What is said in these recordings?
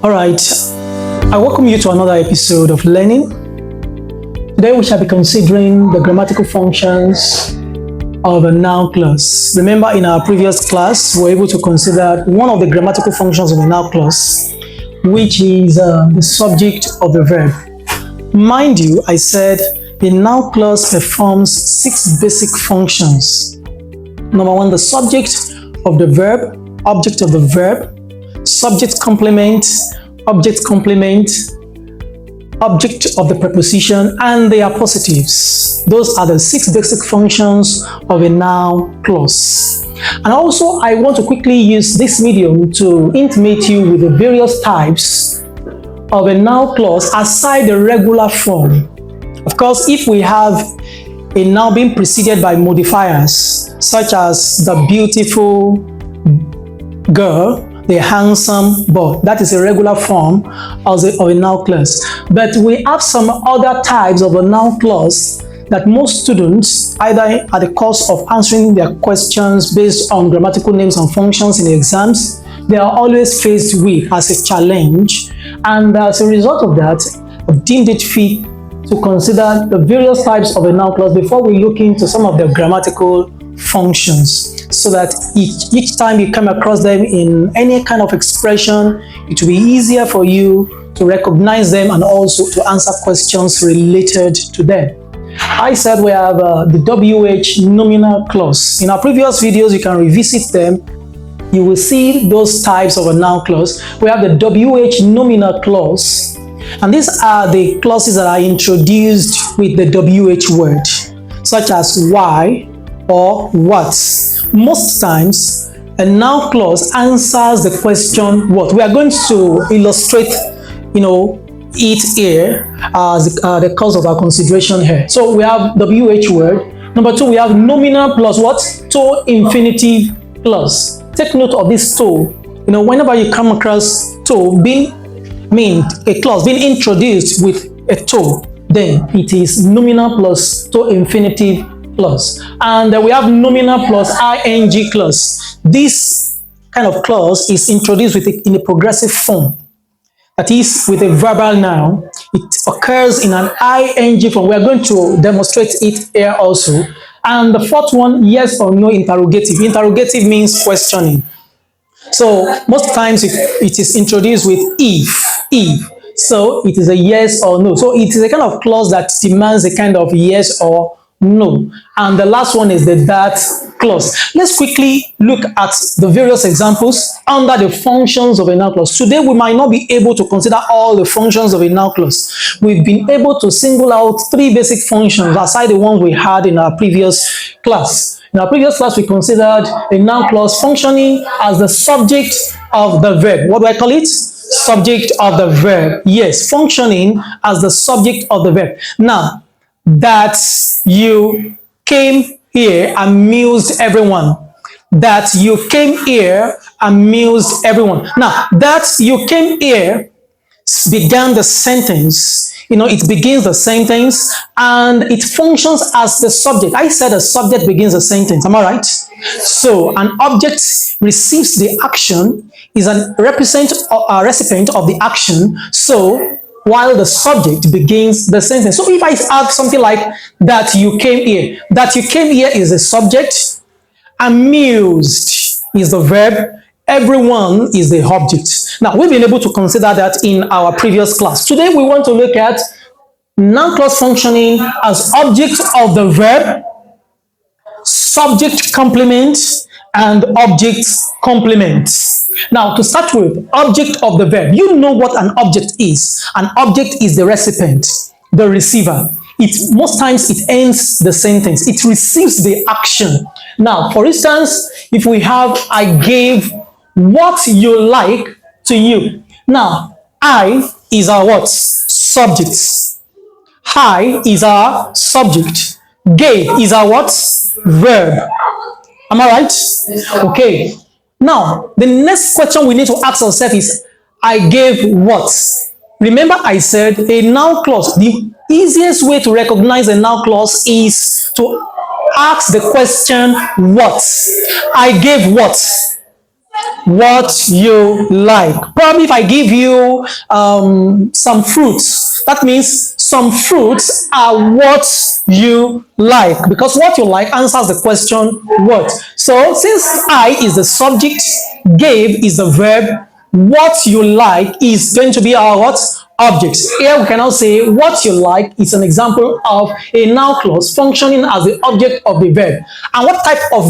Alright, I welcome you to another episode of Learning. Today we shall be considering the grammatical functions of a noun clause. Remember, in our previous class, we were able to consider one of the grammatical functions of a noun clause, which is the subject of the verb. Mind you, I said the noun clause performs 6 basic functions. Number 1, the subject of the verb, object of the verb, subject complement, object complement, object of the preposition, and their positives. Those are the 6 basic functions of a noun clause. And also, I want to quickly use this medium to intimate you with the various types of a noun clause aside the regular form. Of course, if we have a noun being preceded by modifiers, such as the beautiful girl, the handsome boy, that is a regular form of a noun clause. But we have some other types of a noun clause that most students, either at the course of answering their questions based on grammatical names and functions in the exams, they are always faced with as a challenge. And as a result of that, I've deemed it fit to consider the various types of a noun clause before we look into some of the grammatical functions, so that each time you come across them in any kind of expression, it will be easier for you to recognize them and also to answer questions related to them. I said we have the WH nominal clause. In our previous videos, you can revisit them. You will see those types of a noun clause. We have the WH nominal clause, and these are the clauses that are introduced with the WH word, such as why or what. Most times, a noun clause answers the question what. We are going to illustrate, it here as the cause of our consideration here. So we have WH word. Number 2, we have nominal plus what? To infinitive clause. Take note of this to. Whenever you come across to a clause being introduced with a to, then it is nominal plus to infinitive clause. And we have nominal plus ing clause. This kind of clause is introduced in a progressive form. That is, with a verbal noun, it occurs in an ing form. We are going to demonstrate it here also. And the 4th one, yes or no interrogative. Interrogative means questioning. So most times it is introduced with if. So it is a yes or no. So it is a kind of clause that demands a kind of yes or no. And the last one is the that clause. Let's quickly look at the various examples under the functions of a noun clause. Today we might not be able to consider all the functions of a noun clause. We've been able to single out 3 basic functions aside the ones we had in our previous class. In our previous class, we considered a noun clause functioning as the subject of the verb. What do I call it? Subject of the verb. Yes, functioning as the subject of the verb. Now, that you came here amused everyone. That you came here amused everyone. Now, that you came here began the sentence. It begins the sentence and it functions as the subject. I said a subject begins the sentence. Am I right? So an object receives the action, is a recipient of the action. So while the subject begins the sentence. So if I add something like that you came here, that you came here is the subject, amused is the verb, everyone is the object. Now, we've been able to consider that in our previous class. Today, we want to look at noun clause functioning as object of the verb, subject complement, and object complement. Now, to start with, object of the verb. You know what an object is. An object is the recipient, the receiver. Most times it ends the sentence. It receives the action. Now, for instance, if we have I gave what you like to you. Now, I is our what? Subject. I is our subject. Gave is our what? Verb. Am I right? Okay. Now, the next question we need to ask ourselves is, I gave what? Remember I said a noun clause. The easiest way to recognize a noun clause is to ask the question, what? I gave what? what you like. Probably if I give you some fruits, that means some fruits are what you like, because what you like answers the question what. So since I is the subject, gave is the verb, what you like is going to be our what? Object. Here we cannot say what you like is an example of a noun clause functioning as the object of the verb. And what type of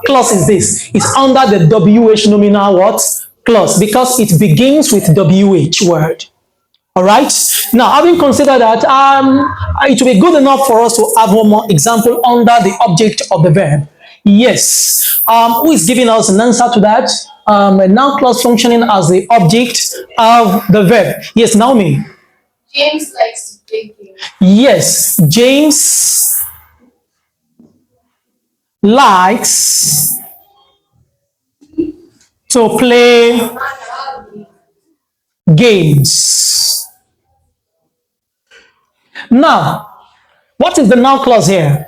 clause is this? It's under the WH nominal what? Clause, because it begins with WH word. All right. Now, having considered that, it will be good enough for us to have one more example under the object of the verb. Yes. Who is giving us an answer to that? A noun clause functioning as the object of the verb. Yes, Naomi. James likes to play games. Yes, James likes to play games. Now, what is the noun clause here?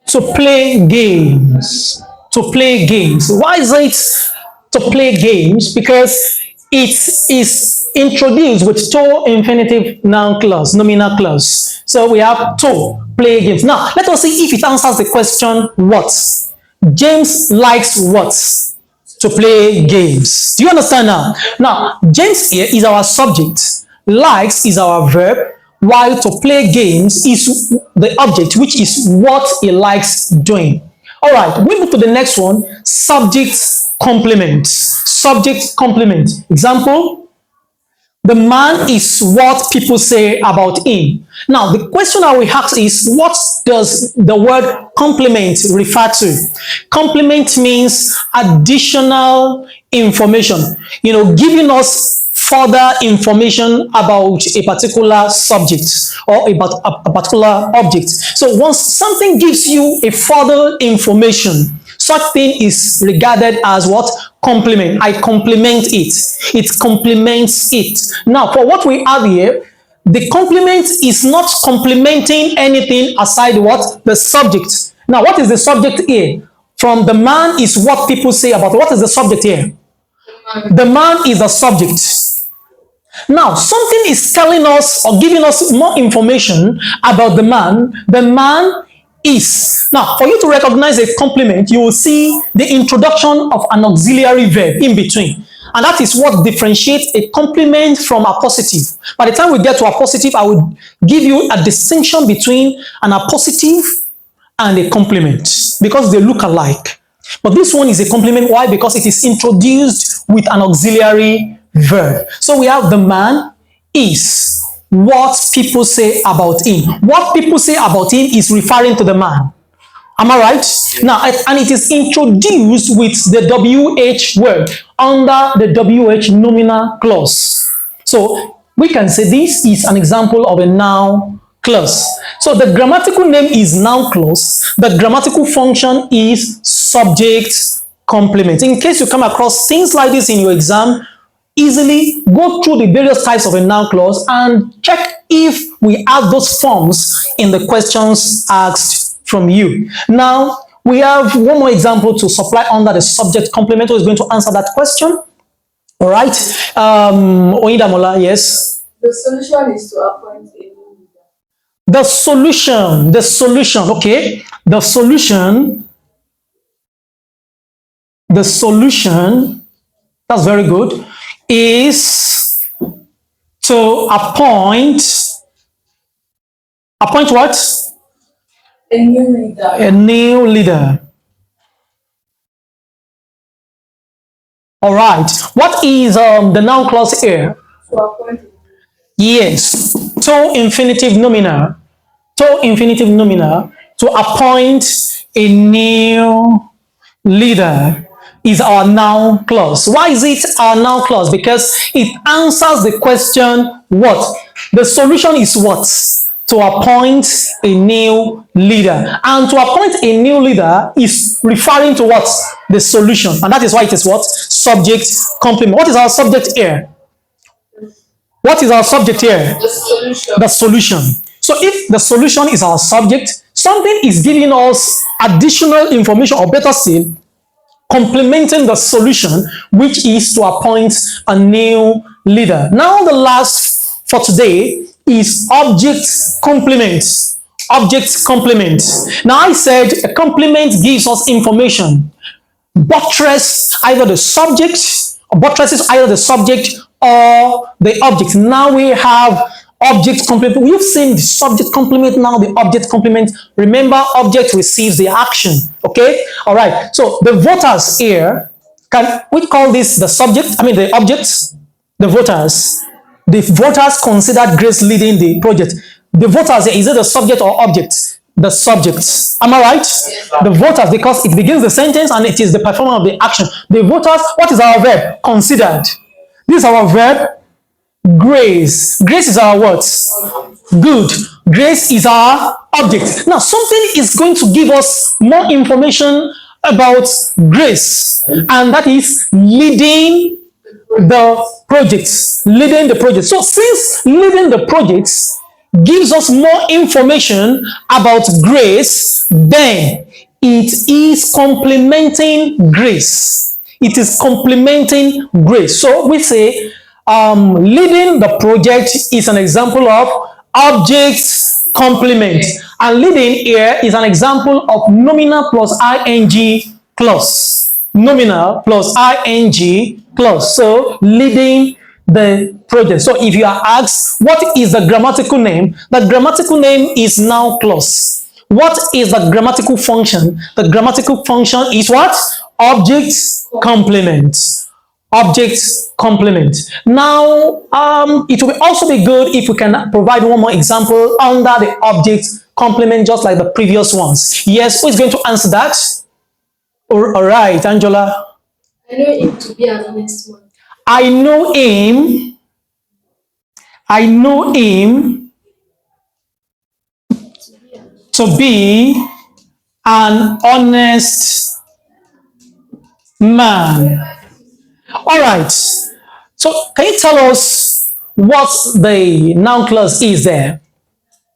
To play games. To play games. Why is it to play games? Because it is introduced with to infinitive noun clause, nominal clause. So we have to play games. Now, let us see if it answers the question what. James likes what? To play games. Do you understand now? Now, James here is our subject. Likes is our verb, while to play games is the object, which is what he likes doing. All right, we move to the next one. Subject complement. Subject complement. Example, the man is what people say about him. Now, the question I will ask is, what does the word complement refer to? Complement means additional information, giving us further information about a particular subject or about a particular object. So once something gives you a further information, such thing is regarded as what? Complement. I complement it. It complements it. Now, for what we have here, the complement is not complementing anything aside what? The subject. Now, what is the subject here? From the man is what people say about. What is the subject here? The man is the subject. Now, something is telling us or giving us more information about the man. The man is. Now, for you to recognize a complement, you will see the introduction of an auxiliary verb in between. And that is what differentiates a complement from a positive. By the time we get to a positive, I will give you a distinction between an appositive and a complement because they look alike. But this one is a complement. Why? Because it is introduced with an auxiliary verb. So we have the man is what people say about him. What people say about him is referring to the man. Am I right? Now, and it is introduced with the WH word under the WH nominal clause. So we can say this is an example of a noun clause. So the grammatical name is noun clause. The grammatical function is subject complement. In case you come across things like this in your exam, easily go through the various types of a noun clause and check if we have those forms in the questions asked from you. Now, we have one more example to supply under the subject complement. Who is going to answer that question? All right. Oindamola, yes. The solution is to appoint a new leader. The solution, okay. The solution, that's very good, is to appoint what? A new leader. A new leader. All right. What is the noun clause here? To appoint a new leader. Yes. To infinitive nominal. To infinitive nominal. To appoint a new leader is our noun clause. Why is it our noun clause? Because it answers the question what? The solution is what? To appoint a new leader. And to appoint a new leader is referring to what? The solution. And that is why it is what? Subject complement. What is our subject here? What is our subject here? The solution. The solution. So if the solution is our subject, something is giving us additional information, or better still, complementing the solution, which is to appoint a new leader. Now, the last for today is object complement. Object complement. Now, I said a complement gives us information, buttresses either the subject or the object. Now we have object complement. We've seen the subject complement, now the object complement. Remember, object receives the action. Okay, all right. So the voters here, can we call this the subject? I mean the objects, the voters. The voters considered Grace leading the project. The voters, is it the subject or object? The subjects. Am I right? Yes. The voters, because it begins the sentence and it is the performer of the action. The voters, what is our verb? Considered. This is our verb. Grace. Grace is our what? Good. Grace is our object. Now, something is going to give us more information about Grace, and that is leading the projects. Leading the project. So, since leading the projects gives us more information about Grace, then it is complementing Grace. It is complementing Grace. So we say leading the project is an example of object complement. And leading here is an example of nominal plus ing clause. Nominal plus ing clause. So leading the project. So if you are asked what is the grammatical name, the grammatical name is noun clause. What is the grammatical function? The grammatical function is what? Object complement. Object complement. Now, it will also be good if we can provide one more example under the object complement, just like the previous ones. Yes, who is going to answer that? All right, Angela. I know him to be an honest man. I know him to be an honest man. All right. So can you tell us what the noun clause is there?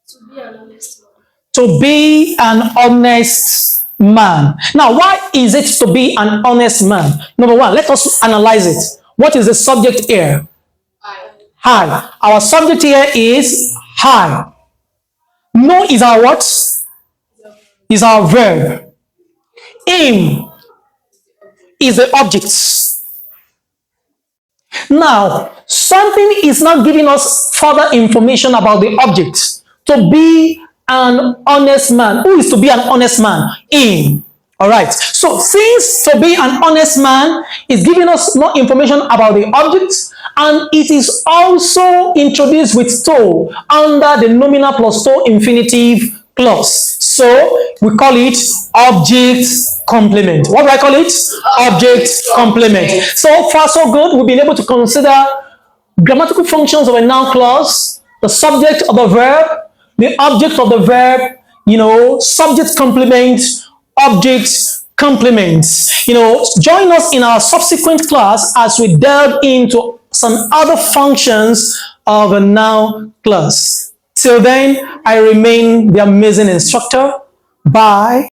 To be an honest man. To be an honest man. Now, why is it to be an honest man? Number one, let us analyze it. What is the subject here? I. Our subject here is I. No is our what? Is our verb. Him is the object. Now, something is not giving us further information about the object. To be an honest man. Who is to be an honest man? Him. All right. So, since to be an honest man is giving us more information about the object, and it is also introduced with to under the nominal plus to infinitive clause. So, we call it object complement. What do I call it? Object complement. So far, so good. We've been able to consider grammatical functions of a noun clause, the subject of the verb, the object of the verb, subject complement, object complements. Join us in our subsequent class as we delve into some other functions of a noun clause. Till then, I remain the amazing instructor. Bye.